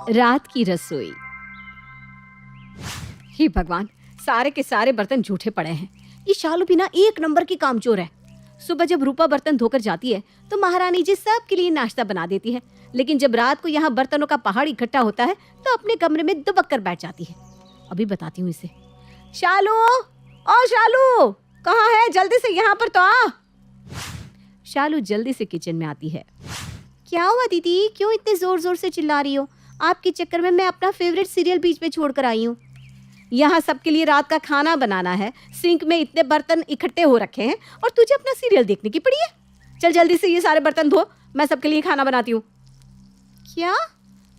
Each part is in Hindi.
रात की रसोई। हे भगवान, सारे के सारे बर्तन झूठे पड़े हैं। ये शालू भी ना एक नंबर की कामचोर है। सुबह जब रूपा बर्तन धोकर जाती है तो महारानी जी सबके लिए नाश्ता बना देती है, लेकिन जब रात को यहाँ बर्तनों का पहाड़ इकट्ठा होता है तो अपने कमरे में दुबक कर बैठ जाती है। अभी बताती हूँ इसे। शालू, ओ शालू, कहाँ है? जल्दी से यहाँ पर तो आ। शालू जल्दी से किचन में आती है। क्या हुआ दीदी, क्यों इतने जोर जोर से चिल्ला रही हो? आपके चक्कर में मैं अपना फेवरेट सीरियल बीच में छोड़ कर आई हूँ। यहाँ सबके लिए रात का खाना बनाना है, सिंक में इतने बर्तन इकट्ठे हो रखे हैं और तुझे अपना सीरियल देखने की पड़ी है। चल जल्दी से ये सारे बर्तन धो, मैं सबके लिए खाना बनाती हूँ। क्या?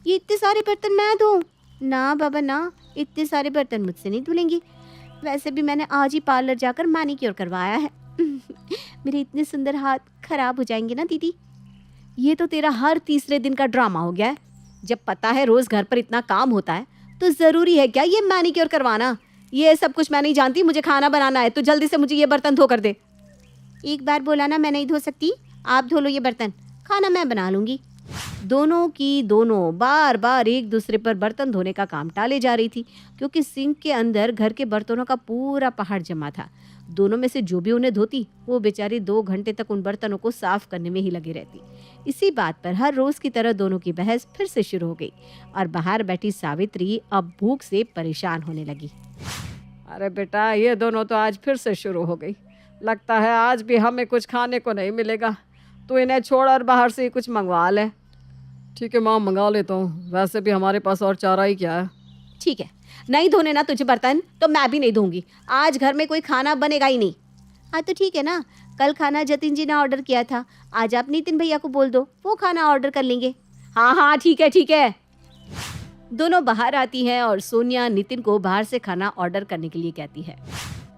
ये इतने सारे बर्तन मैं धोऊं? ना बाबा ना, इतने सारे बर्तन मुझसे नहीं धुलेंगी। वैसे भी मैंने आज ही पार्लर जाकर मैनिक्योर करवाया है। मेरे इतने सुंदर हाथ खराब हो जाएंगे ना दीदी। ये तो तेरा हर तीसरे दिन का ड्रामा हो गया है। जब पता है रोज घर पर इतना काम होता है तो जरूरी है क्या ये मैनिक्योर करवाना? ये सब कुछ मैं नहीं जानती, मुझे खाना बनाना है, तो जल्दी से मुझे ये बर्तन धो कर दे। एक बार बोला ना मैं नहीं धो सकती, आप धो लो ये बर्तन, खाना मैं बना लूंगी। दोनों की दोनों बार बार एक दूसरे पर बर्तन धोने का काम टाले जा रही थी, क्योंकि सिंक के अंदर घर के बर्तनों का पूरा पहाड़ जमा था। दोनों में से जो भी उन्हें धोती वो बेचारी 2 घंटे तक उन बर्तनों को साफ करने में ही लगी रहती। इसी बात पर हर रोज की तरह दोनों की बहस फिर से शुरू हो गई और बाहर बैठी सावित्री अब भूख से परेशान होने लगी। अरे बेटा, ये दोनों तो आज फिर से शुरू हो गई। लगता है आज भी हमें कुछ खाने को नहीं मिलेगा। तो इन्हें छोड़ और बाहर से ही कुछ मंगवा ले। ठीक है माँ, मंगा लेता हूँ। वैसे भी हमारे पास और चारा ही क्या है। ठीक है, नहीं धोने ना तुझे बर्तन तो मैं भी नहीं धोऊंगी। आज घर में कोई खाना बनेगा ही नहीं। हाँ तो ठीक है ना, कल खाना जतिन जी ने ऑर्डर किया था, आज आप नितिन भैया को बोल दो, वो खाना ऑर्डर कर लेंगे। हाँ हाँ ठीक है ठीक है। दोनों बाहर आती हैं और सोनिया नितिन को बाहर से खाना ऑर्डर करने के लिए कहती है।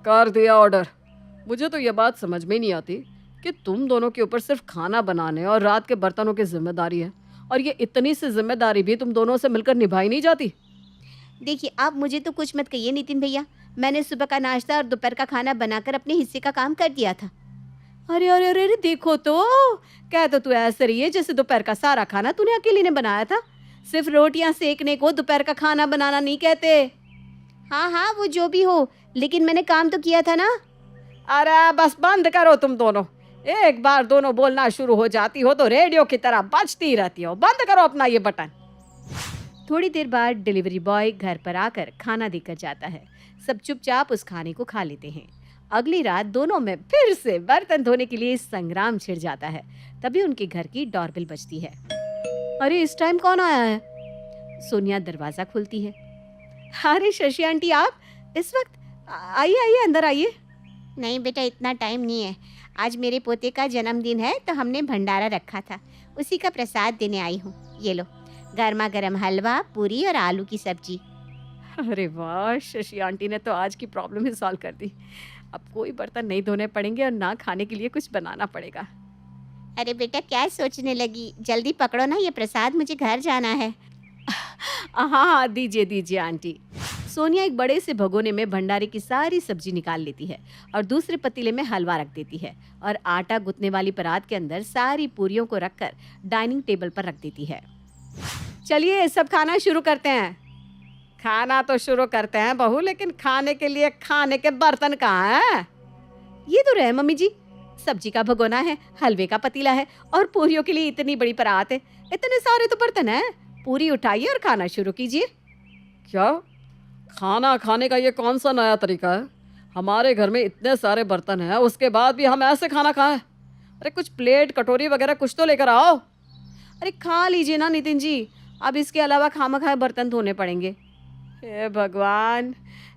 कर दिया ऑर्डर। मुझे तो ये बात समझ में नहीं आती कि तुम दोनों के ऊपर सिर्फ खाना बनाने और रात के बर्तनों की जिम्मेदारी है, और ये इतनी सी जिम्मेदारी भी तुम दोनों से मिलकर निभाई नहीं जाती। देखिए आप मुझे तो कुछ मत कहिए नितिन भैया, मैंने सुबह का नाश्ता और दोपहर का खाना बनाकर अपने हिस्से का काम कर दिया था। अरे अरे अरे अरे, देखो तो क्या, तो तू ऐसे रही है जैसे दोपहर का सारा खाना तूने अकेली ने बनाया था। सिर्फ रोटियां सेकने को दोपहर का खाना बनाना नहीं कहते। हाँ हाँ वो जो भी हो, लेकिन मैंने काम तो किया था ना। अरे बस बंद करो तुम दोनों। एक बार दोनों बोलना शुरू हो जाती हो तो रेडियो की तरह बजती रहती हो। बंद करो अपना ये बटन। थोड़ी देर बाद डिलीवरी बॉय घर पर आकर खाना देकर जाता है। सब चुपचाप उस खाने को खा लेते हैं। अगली रात दोनों में फिर से बर्तन धोने के लिए संग्राम छिड़ जाता है। तभी उनके घर की डोरबेल बजती है। अरे इस टाइम कौन आया है? सोनिया दरवाजा खोलती है। अरे शशि आंटी, आप इस वक्त? आइए आइए, अंदर आइए। नहीं बेटा, इतना टाइम नहीं है, आज मेरे पोते का जन्मदिन है तो हमने भंडारा रखा था, उसी का प्रसाद देने आई हूँ। ये लो, गर्मा गर्म हलवा, पूरी और आलू की सब्जी। अरे वाह, शशि आंटी ने तो आज की प्रॉब्लम ही सॉल्व कर दी। अब कोई बर्तन नहीं धोने पड़ेंगे और ना खाने के लिए कुछ बनाना पड़ेगा। अरे बेटा क्या सोचने लगी, जल्दी पकड़ो ना ये प्रसाद, मुझे घर जाना है। हाँ हाँ, दीजिए दीजिए आंटी। सोनिया एक बड़े से भगोने में भंडारे की सारी सब्जी निकाल लेती है और दूसरे पतीले में हलवा रख देती है और आटा गूंथने वाली परात के अंदर सारी पूरियों को रखकर डाइनिंग टेबल पर रख देती है। चलिए सब खाना शुरू करते हैं। खाना तो शुरू करते हैं बहू, लेकिन खाने के लिए खाने के बर्तन कहाँ हैं? ये तो रहे मम्मी जी, सब्जी का भगोना है, हलवे का पतीला है और पूरियों के लिए इतनी बड़ी परात है। इतने सारे तो बर्तन हैं। पूरी उठाइए और खाना शुरू कीजिए। क्या खाना खाने का ये कौन सा नया तरीका है? हमारे घर में इतने सारे बर्तन हैं, उसके बाद भी हम ऐसे खाना खाएं? अरे कुछ प्लेट कटोरी वगैरह कुछ तो लेकर आओ। अरे खा लीजिए ना नितिन जी, अब इसके अलावा खामखाए बर्तन धोने पड़ेंगे। हे भगवान,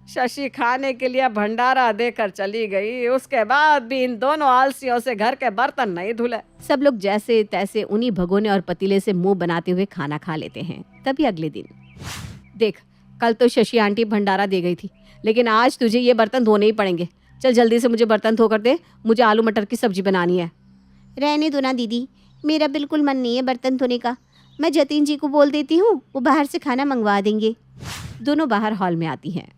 शशि खाने के लिए भंडारा देकर चली गई, उसके बाद भी इन दोनों आलसियों से घर के बर्तन नहीं धुले। सब लोग जैसे तैसे उन्हीं भगोने और पतीले से मुंह बनाते हुए खाना खा लेते हैं। तभी अगले दिन, देख कल तो शशि आंटी भंडारा दे गई थी, लेकिन आज तुझे ये बर्तन धोने ही पड़ेंगे। चल जल्दी से मुझे बर्तन धो कर दे, मुझे आलू मटर की सब्जी बनानी है। रहने दो ना दीदी, मेरा बिल्कुल मन नहीं है बर्तन धोने का। मैं जतिन जी को बोल देती हूँ, वो बाहर से खाना मंगवा देंगे। दोनों बाहर हॉल में आती हैं।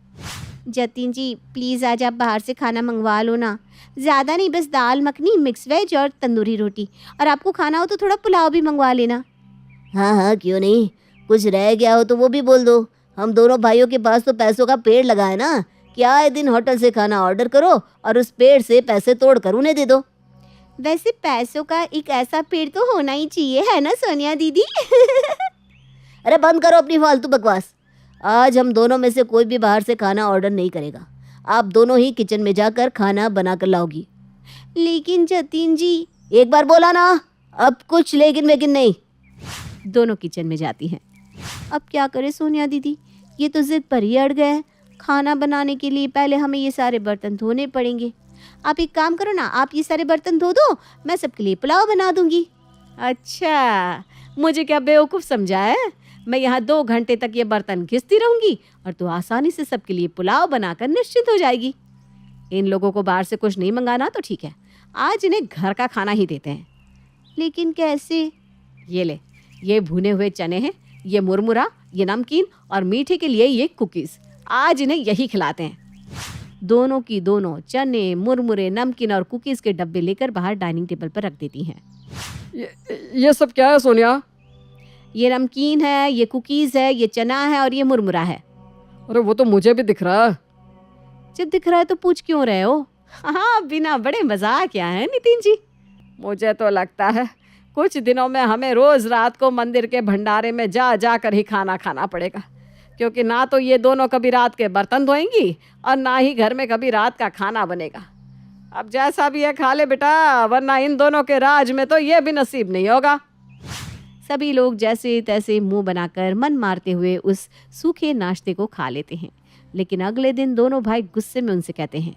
जतिन जी प्लीज़ आज आप बाहर से खाना मंगवा लो ना, ज़्यादा नहीं, बस दाल मखनी, मिक्स वेज और तंदूरी रोटी, और आपको खाना हो तो थोड़ा पुलाव भी मंगवा लेना। हाँ हाँ क्यों नहीं, कुछ रह गया हो तो वो भी बोल दो। हम दोनों भाइयों के पास तो पैसों का पेड़ लगा है ना कि आए दिन होटल से खाना ऑर्डर करो और उस पेड़ से पैसे तोड़ कर उन्हें दे दो। वैसे पैसों का एक ऐसा पेड़ तो होना ही चाहिए, है ना सोनिया दीदी? अरे बंद करो अपनी फालतू बकवास। आज हम दोनों में से कोई भी बाहर से खाना ऑर्डर नहीं करेगा। आप दोनों ही किचन में जाकर खाना बना कर लाओगी। लेकिन जतीन जी। एक बार बोला ना, अब कुछ लेकिन वेकिन नहीं। दोनों किचन में जाती हैं। अब क्या करे सोनिया दीदी, ये तो जिद पर ही अड़ गए हैं। खाना बनाने के लिए पहले हमें ये सारे बर्तन धोने पड़ेंगे। आप एक काम करो ना, आप ये सारे बर्तन धो दो, मैं सबके लिए पुलाव बना दूंगी। अच्छा, मुझे क्या बेवकूफ़ समझा है? मैं यहाँ 2 घंटे तक ये बर्तन घिसती रहूंगी और तो आसानी से सबके लिए पुलाव बनाकर निश्चिंत हो जाएगी। इन लोगों को बाहर से कुछ नहीं मंगाना तो ठीक है, आज इन्हें घर का खाना ही देते हैं। लेकिन कैसे? ये ले, ये भुने हुए चने हैं, ये मुरमुरा, ये नमकीन और मीठे के लिए ये कुकीज़। आज इन्हें यही खिलाते हैं। दोनों की दोनों चने, मुरमुरे, नमकीन और कुकीज़ के डब्बे लेकर बाहर डाइनिंग टेबल पर रख देती हैं। ये सब क्या है सोनिया? ये नमकीन है, ये कुकीज़ है, ये चना है और ये मुरमुरा है। अरे वो तो मुझे भी दिख रहा है। जब दिख रहा है तो पूछ क्यों रहे हो? हाँ, बिना बड़े मजाक क्या है नितिन जी? मुझे तो लगता है कुछ दिनों में हमें रोज़ रात को मंदिर के भंडारे में जा जा कर ही खाना खाना पड़ेगा, क्योंकि ना तो ये दोनों कभी रात के बर्तन धोएंगी और ना ही घर में कभी रात का खाना बनेगा। अब जैसा भी है खा ले बेटा, वरना इन दोनों के राज में तो ये भी नसीब नहीं होगा। सभी लोग जैसे तैसे मुंह बनाकर मन मारते हुए उस सूखे नाश्ते को खा लेते हैं। लेकिन अगले दिन दोनों भाई गुस्से में उनसे कहते हैं,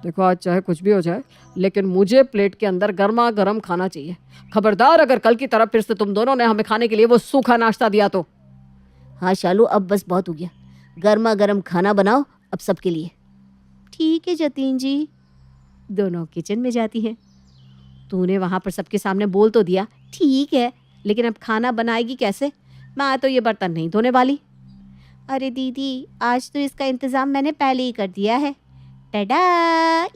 देखो आज चाहे कुछ भी हो जाए, लेकिन मुझे प्लेट के अंदर गर्मा गर्म खाना चाहिए। खबरदार अगर कल की तरह फिर से तुम दोनों ने हमें खाने के लिए वो सूखा नाश्ता दिया तो। हाँ शालू, अब बस बहुत हो गया। गर्मा गर्म खाना बनाओ अब सबके लिए। ठीक है जतीन जी। दोनों किचन में जाती हैं। तूने वहाँ पर सबके सामने बोल तो दिया, ठीक है, लेकिन अब खाना बनाएगी कैसे? मैं तो ये बर्तन नहीं धोने वाली। अरे दीदी, आज तो इसका इंतज़ाम मैंने पहले ही कर दिया है। टाडा,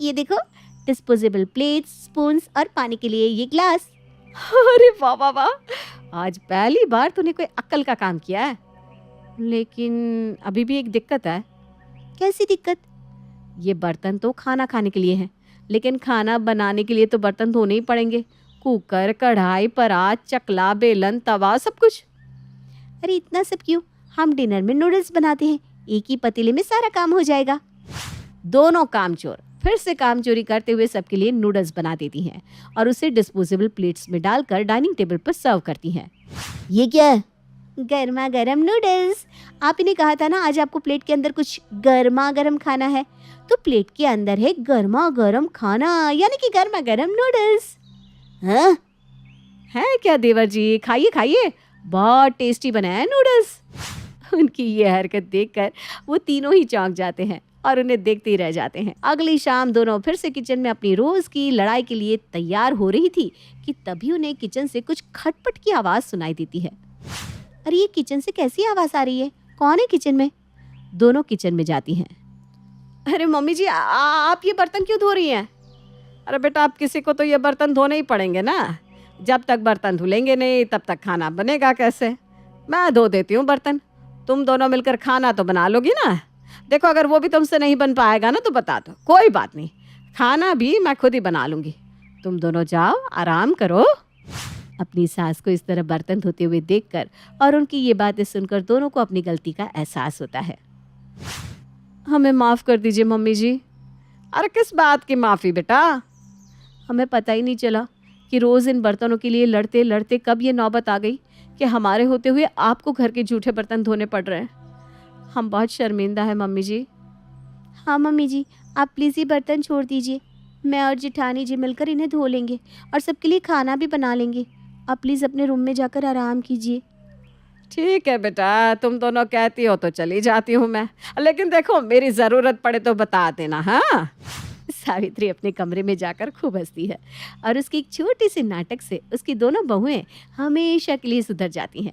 ये देखो, डिस्पोजेबल प्लेट्स, स्पून्स और पानी के लिए ये ग्लास। अरे वाह वाह वाह, आज पहली बार तूने कोई अक्ल का काम किया है। लेकिन अभी भी एक दिक्कत है। कैसी दिक्कत? ये बर्तन तो खाना खाने के लिए हैं, लेकिन खाना बनाने के लिए तो बर्तन धोने ही पड़ेंगे। कुकर, कढ़ाई, परात, चकला, बेलन, तवा, सब कुछ। अरे इतना सब क्यों? हम डिनर में नूडल्स बनाते हैं, एक ही पतीले में सारा काम हो जाएगा। दोनों कामचोर फिर से काम चोरी करते हुए सबके लिए नूडल्स बना देती हैं और उसे डिस्पोजेबल प्लेट्स में डालकर डाइनिंग टेबल पर सर्व करती हैं। ये क्या है? गर्मा गर्म नूडल्स। आप इन्हें कहा था ना आज आपको प्लेट के अंदर कुछ गर्मा गर्म खाना है, तो प्लेट के अंदर है गर्मा गर्म खाना, यानी कि गर्मा गर्म नूडल्स। हाँ? है क्या देवर जी? खाइए खाइए, बहुत टेस्टी बना है नूडल्स। उनकी ये हरकत देखकर वो तीनों ही चौंक जाते हैं और उन्हें देखते ही रह जाते हैं। अगली शाम दोनों फिर से किचन में अपनी रोज की लड़ाई के लिए तैयार हो रही थी कि तभी उन्हें किचन से कुछ खटपट की आवाज़ सुनाई देती है। अरे ये किचन से कैसी आवाज़ आ रही है? कौन है किचन में? दोनों किचन में जाती हैं। अरे मम्मी जी, आप ये बर्तन क्यों धो रही हैं? अरे बेटा, अब किसी को तो ये बर्तन धोने ही पड़ेंगे ना। जब तक बर्तन धुलेंगे नहीं तब तक खाना बनेगा कैसे? मैं धो देती हूँ बर्तन, तुम दोनों मिलकर खाना तो बना लोगी ना। देखो, अगर वो भी तुमसे नहीं बन पाएगा ना तो बता दो, कोई बात नहीं, खाना भी मैं खुद ही बना लूँगी। तुम दोनों जाओ, आराम करो। अपनी सास को इस तरह बर्तन धोते हुए देखकर और उनकी ये बातें सुनकर दोनों को अपनी गलती का एहसास होता है। हमें माफ़ कर दीजिए मम्मी जी। अरे किस बात की माफ़ी बेटा? हमें पता ही नहीं चला कि रोज़ इन बर्तनों के लिए लड़ते लड़ते कब ये नौबत आ गई कि हमारे होते हुए आपको घर के जूठे बर्तन धोने पड़ रहे हैं। हम बहुत शर्मिंदा है मम्मी जी। हाँ मम्मी जी, आप प्लीज़ ये बर्तन छोड़ दीजिए, मैं और जेठानी जी मिलकर इन्हें धो लेंगे और सबके लिए खाना भी बना लेंगे। आप प्लीज़ अपने रूम में जाकर आराम कीजिए। ठीक है बेटा, तुम दोनों कहती हो तो चली जाती हूँ मैं, लेकिन देखो मेरी ज़रूरत पड़े तो बता देना। हाँ? सावित्री अपने कमरे में जाकर खूब हंसती है और उसकी एक छोटी सी नाटक से उसकी दोनों बहुएं हमेशा के लिए सुधर जाती हैं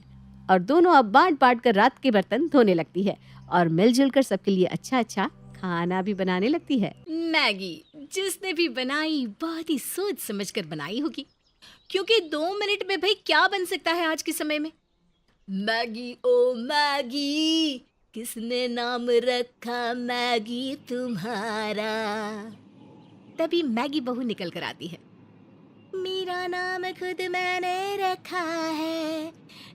और दोनों अब बांट बांट कर रात के बर्तन धोने लगती है और मिलजुल कर सबके लिए अच्छा अच्छा खाना भी बनाने लगती है। मैगी जिसने भी बनाई बहुत ही सोच समझ कर बनाई होगी, क्योंकि 2 मिनट में भाई क्या बन सकता है आज के समय में। मैगी ओ मैगी, किसने नाम रखा मैगी तुम्हारा। तभी मैगी बहू निकल कर आती है। मेरा नाम खुद मैंने रखा है,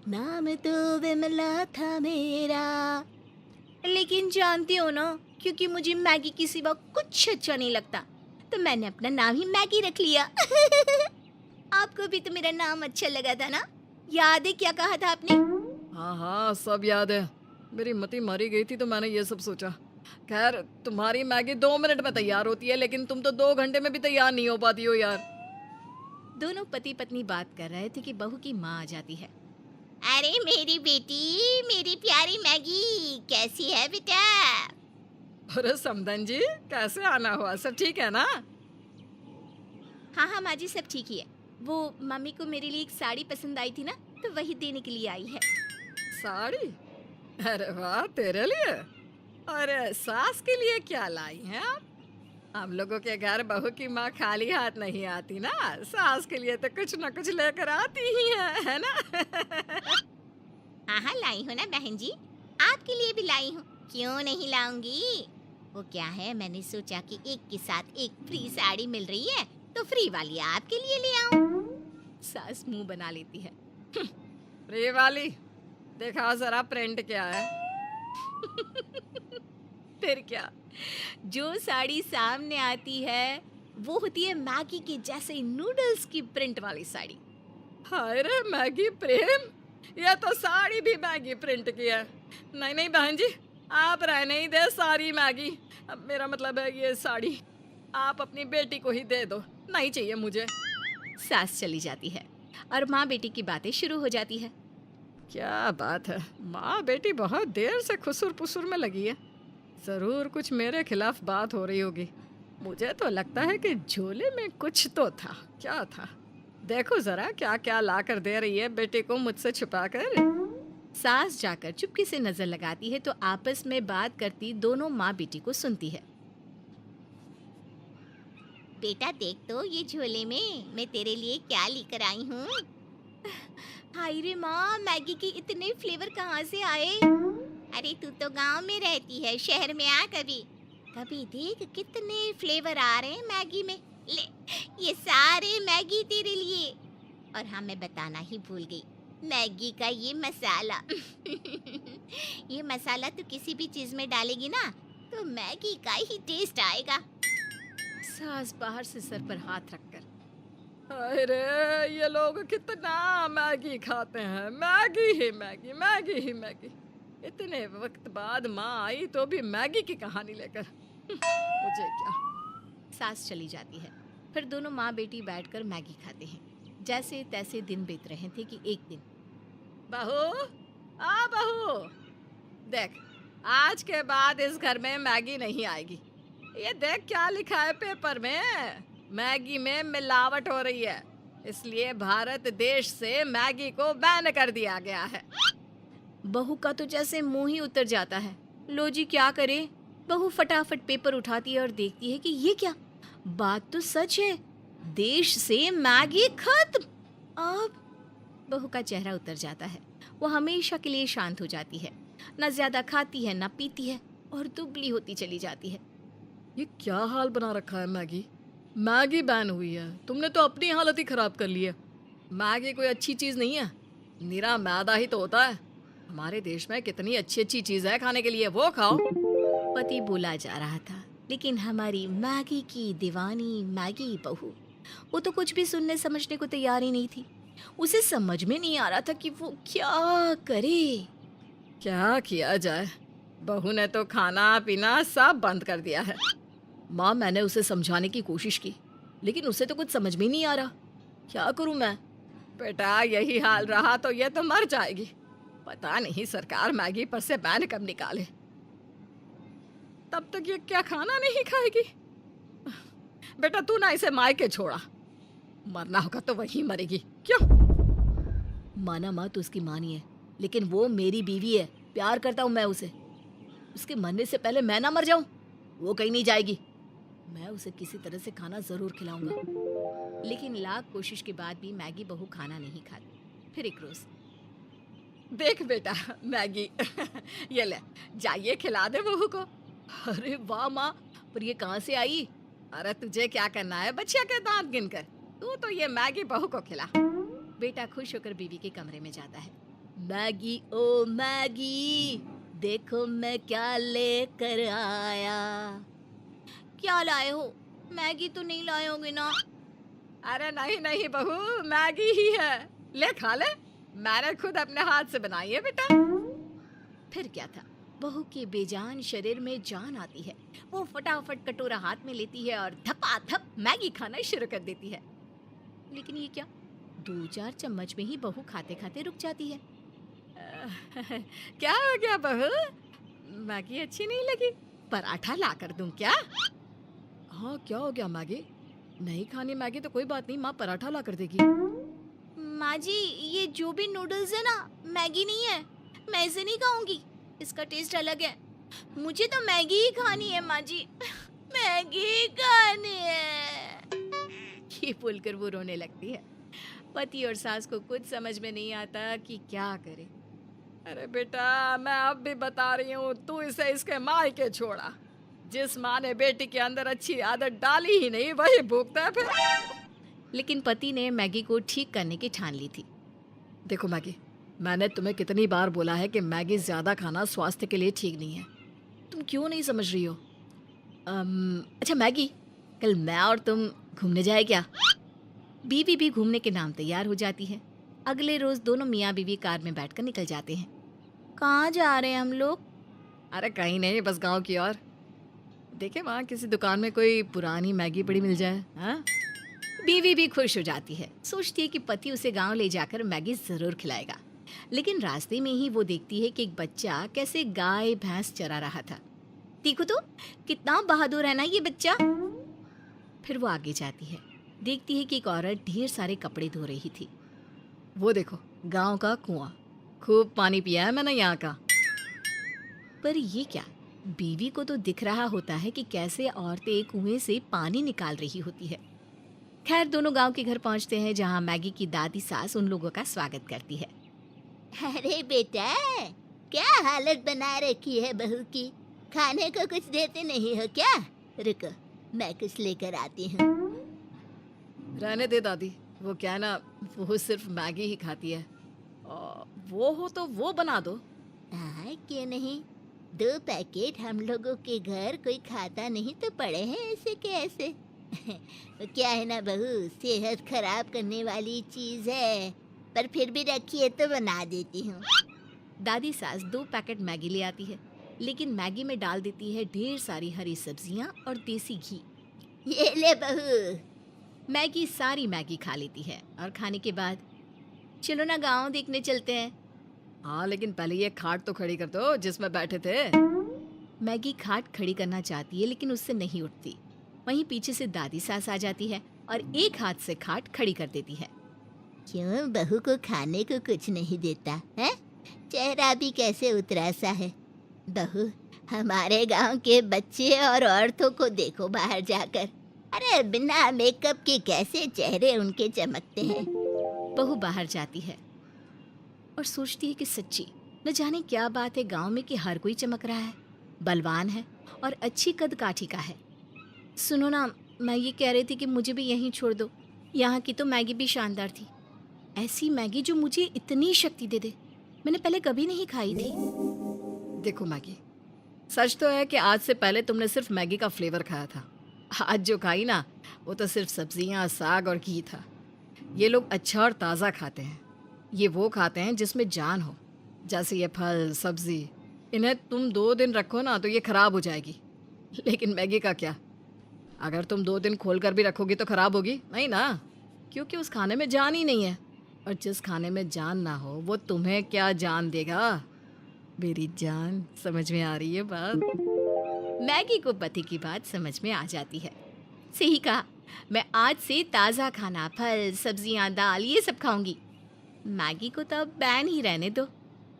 नाम तो विमला था मेरा। लेकिन जानती हो ना, क्योंकि मुझे मैगी के सिवा कुछ अच्छा नहीं लगता, तो मैंने अपना नाम ही मैगी रख लिया। आपको भी तो मेरा नाम अच्छा लगा था ना? याद है क्या कहा था आपने? हाँ हाँ, सब याद है। मेरी मती मारी गई थी तो मैंने ये सब सोचा। खैर, तुम्हारी मैगी 2 मिनट में तैयार होती है, लेकिन तुम तो 2 घंटे में भी तैयार नहीं हो पाती हो यार। दोनों पति पत्नी बात कर रहे थे कि बहू की माँ आ जाती है। अरे मेरी बेटी, मेरी प्यारी मैगी, कैसी है बेटा? अरे समधन जी, कैसे आना हुआ? सब ठीक है ना? हाँ हाँ माँ जी, सब ठीक ही है। वो मम्मी को मेरे लिए एक साड़ी पसंद आई थी ना, तो वही देने के लिए आई है। साड़ी? अरे वाह, तेरे लिए? अरे सास के लिए क्या लाई हैं आप? हम लोगों के घर बहू की माँ खाली हाथ नहीं आती ना, सास के लिए तो कुछ ना कुछ लेकर आती ही है ना? हाँ हाँ लाई हूँ ना बहन जी, आपके लिए भी लाई हूँ, क्यों नहीं लाऊंगी। वो क्या है, मैंने सोचा कि एक के साथ एक फ्री साड़ी मिल रही है, तो फ्री वाली आपके लिए ले आऊं। सास मुंह बना लेती है। फ्री वाली? देखा जरा प्रिंट क्या है। फिर क्या, जो साड़ी सामने आती है वो होती है मैगी के जैसे नूडल्स की प्रिंट वाली साड़ी। हाय रे मैगी प्रेम, ये तो साड़ी भी मैगी प्रिंट की है। नहीं नहीं बहन जी, आप रहने ही दे सारी मैगी। अब मेरा मतलब है ये साड़ी आप अपनी बेटी को ही दे दो, नहीं चाहिए मुझे। सास चली जाती है और माँ बेटी की बातें शुरू हो जाती है। क्या बात है, माँ बेटी बहुत देर से खुसुर पुसुर में लगी है। जरूर कुछ मेरे खिलाफ बात हो रही होगी। मुझे तो लगता है कि झोले में कुछ तो था। क्या था? देखो जरा क्या क्या ला कर दे रही है बेटे को मुझसे छुपा कर। सास जाकर चुपके से नजर लगाती है तो आपस में बात करती दोनों माँ बेटी को सुनती है। बेटा देख तो ये झोले में मैं तेरे लिए क्या लेकर आई हूँ। हाय रे माँ, मैगी के इतने फ्लेवर कहाँ से आए? अरे तू तो गांव में रहती है, शहर में आ कभी कभी देख कितने फ्लेवर आ रहे हैं मैगी में। ले, ये सारे मैगी तेरे लिए। और हाँ, मैं बताना ही भूल गई, मैगी का ये मसाला। ये मसाला तो किसी भी चीज में डालेगी ना, तो मैगी का ही टेस्ट आएगा। सास बाहर से सर पर हाथ रखकर, अरे ये लोग कितना मैगी खाते हैं, मैगी ही मैगी, मैगी ही मैगी। इतने वक्त बाद माँ आई तो भी मैगी की कहानी लेकर। मुझे क्या। सास चली जाती है। फिर दोनों माँ बेटी बैठकर मैगी खाते हैं। जैसे तैसे दिन बीत रहे थे कि एक दिन, बहू, आ बहू, देख आज के बाद इस घर में मैगी नहीं आएगी। ये देख क्या लिखा है पेपर में, मैगी में मिलावट हो रही है, इसलिए भारत देश से मैगी को बैन कर दिया गया है। बहू का तो जैसे मुंह ही उतर जाता है। लो जी क्या करे। बहू फटाफट पेपर उठाती है और देखती है कि ये क्या, बात तो सच है, देश से मैगी खत्म। अब बहू का चेहरा उतर जाता है। वो हमेशा के लिए शांत हो जाती है, ना ज्यादा खाती है ना पीती है, और दुबली होती चली जाती है। ये क्या हाल बना रखा है मैगी, मैगी बैन हुई है, तुमने तो अपनी हालत ही खराब कर ली है। मैगी कोई अच्छी चीज नहीं है, निरा मैदा ही तो होता है। हमारे देश में कितनी अच्छी अच्छी चीज है खाने के लिए, वो खाओ। पति बोला जा रहा था, लेकिन हमारी मैगी की दीवानी मैगी बहू, वो तो कुछ भी सुनने समझने को तैयार ही नहीं थी। उसे समझ में नहीं आ रहा था कि वो क्या करे। क्या किया जाए, बहू ने तो खाना पीना सब बंद कर दिया है। माँ, मैंने उसे समझाने की कोशिश की, लेकिन उसे तो कुछ समझ में ही नहीं आ रहा। क्या करूं मैं? बेटा यही हाल रहा तो ये तो मर जाएगी। पता नहीं सरकार मैगी पर से बैन कब निकाले, तब तक ये क्या खाना नहीं खाएगी। बेटा तू ना इसे मायके छोड़ा, मरना होगा तो वही मरेगी। क्यों? माना माँ तो उसकी माँ नहीं है, लेकिन वो मेरी बीवी है, प्यार करता हूँ मैं उसे। उसके मरने से पहले मैं ना मर जाऊं, वो कहीं नहीं जाएगी। मैं उसे किसी तरह से खाना जरूर खिलाऊंगा। लेकिन लाख कोशिश के बाद भी मैगी बहू खाना नहीं खाती। फिर एक रोज, देख बेटा मैगी ये ले, जाइए खिला दे बहू को। अरे वाह माँ, पर ये कहाँ से आई? अरे तुझे क्या करना है बच्चिया के दांत गिनकर, तू तो ये मैगी बहू को खिला। बेटा खुश होकर बीवी के कमरे में जाता है। मैगी ओ मैगी, देखो मैं क्या लेकर आया। क्या लाए हो? मैगी तो नहीं लाए होंगे ना? अरे नहीं नहीं बहू, मैगी ही है, ले खा ले, मैंने खुद अपने हाथ से बनाई है बेटा। फिर क्या था, बहू के बेजान शरीर में जान आती है। वो फटाफट कटोरा हाथ में लेती है और धपाधप मैगी खाना शुरू कर देती है। लेकिन ये क्या, 2-4 चम्मच में ही बहू खाते खाते रुक जाती है। क्या हो गया बहू, मैगी अच्छी नहीं लगी? पराठा ला कर दूं क्या? हाँ क्या हो गया मैगी? नहीं खानी मैगी तो कोई बात नहीं, माँ पराठा ला कर देगी। माँ जी, ये जो भी नूडल्स है ना, मैगी नहीं है। मैं इसे नहीं खाऊंगी, इसका टेस्ट अलग है। मुझे तो मैगी ही खानी है माँ जी, मैगी खानी है। ये बोलकर वो रोने लगती है। पति और सास को कुछ समझ में नहीं आता कि क्या करे। अरे बेटा मैं अब भी बता रही हूँ, तू इसे इसके मायके छोड़ा। जिस माँ ने बेटी के अंदर अच्छी आदत डाली ही नहीं, वही भोगता है फिर। लेकिन पति ने मैगी को ठीक करने की ठान ली थी। देखो मैगी, मैंने तुम्हें कितनी बार बोला है कि मैगी ज्यादा खाना स्वास्थ्य के लिए ठीक नहीं है, तुम क्यों नहीं समझ रही हो? अच्छा मैगी, कल मैं और तुम घूमने जाए क्या? बीवी भी घूमने के नाम तैयार हो जाती है। अगले रोज दोनों मियाँ बीवी कार में बैठकर निकल जाते हैं। कहाँ जा रहे हैं हम लोग? अरे कहीं नहीं, बस गांव की ओर। देखे वहाँ किसी दुकान में कोई पुरानी मैगी पड़ी मिल जाए। हाँ, बीवी भी खुश हो जाती है, सोचती है कि पति उसे गांव ले जाकर मैगी जरूर खिलाएगा। लेकिन रास्ते में ही वो देखती है कि एक बच्चा कैसे गाय भैंस चरा रहा था। देखो तो कितना बहादुर है ना ये बच्चा। फिर वो आगे जाती है, देखती है कि एक औरत ढेर सारे कपड़े धो रही थी। वो देखो गांव का कुआं, खूब पानी पिया है मैंने यहाँ का। पर ये क्या, बीवी को तो दिख रहा होता है कि कैसे औरतें कुएं से पानी निकाल रही होती है। खैर दोनों गांव के घर पहुंचते हैं, जहां मैगी की दादी सास उन लोगों का स्वागत करती है। अरे बेटा, क्या हालत बना रखी है बहू की? खाने को कुछ देते नहीं हो क्या? रुको, मैं कुछ लेकर आती हूँ। रहने दे दादी, वो क्या है ना, वो सिर्फ मैगी ही खाती है। वो हो तो वो बना दो। हाँ क्यों नहीं, 2 पैकेट हम लोगों के घर कोई खाता नहीं तो पड़े हैं ऐसे के ऐसे। तो क्या है ना बहू, सेहत खराब करने वाली चीज है, पर फिर भी रखिए तो बना देती हूँ। दादी सास 2 पैकेट मैगी ले आती है, लेकिन मैगी में डाल देती है ढेर सारी हरी सब्जियां और देसी घी। ये ले बहू। मैगी सारी मैगी खा लेती है और खाने के बाद चलो ना गांव देखने चलते हैं। हाँ लेकिन पहले ये खाट तो खड़ी कर दो जिसमें बैठे थे। मैगी खाट खड़ी करना चाहती है लेकिन उससे नहीं उठती। वहीं पीछे से दादी सास आ जाती है और एक हाथ से खाट खड़ी कर देती है। क्यों बहू को खाने को कुछ नहीं देता है? चेहरा भी कैसे उतरा सा है। बहू, हमारे गांव के बच्चे और औरतों को देखो बाहर जाकर, अरे बिना मेकअप के कैसे चेहरे उनके चमकते हैं। बहू बाहर जाती है और सोचती है कि सच्ची न जाने क्या बात है गांव में कि हर कोई चमक रहा है, बलवान है और अच्छी कद काठी का है। सुनो ना, मैं ये कह रही थी कि मुझे भी यहीं छोड़ दो। यहाँ की तो मैगी भी शानदार थी, ऐसी मैगी जो मुझे इतनी शक्ति दे दे, मैंने पहले कभी नहीं खाई थी। देखो मैगी, सच तो है कि आज से पहले तुमने सिर्फ मैगी का फ्लेवर खाया था। आज जो खाई ना, वो तो सिर्फ सब्जियां, साग और घी था। ये लोग अच्छा और ताज़ा खाते हैं, ये वो खाते हैं जिसमें जान हो, जैसे ये फल सब्जी। इन्हें तुम 2 दिन रखो ना तो ये ख़राब हो जाएगी। लेकिन मैगी का क्या, अगर तुम 2 दिन खोल कर भी रखोगी तो ख़राब होगी नहीं ना, क्योंकि उस खाने में जान ही नहीं है। और जिस खाने में जान ना हो वो तुम्हें क्या जान देगा? मेरी जान, समझ में आ रही है बात? मैगी को पति की बात समझ में आ जाती है। सही कहा, मैं आज से ताज़ा खाना, फल सब्जियां, दाल ये सब खाऊंगी। मैगी को तो अब बैन ही रहने दो।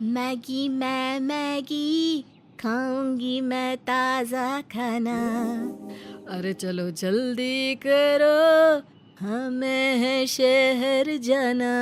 मैगी मैं मैगी खाऊंगी मैं ताज़ा खाना। अरे चलो जल्दी करो, हमें है शहर जाना।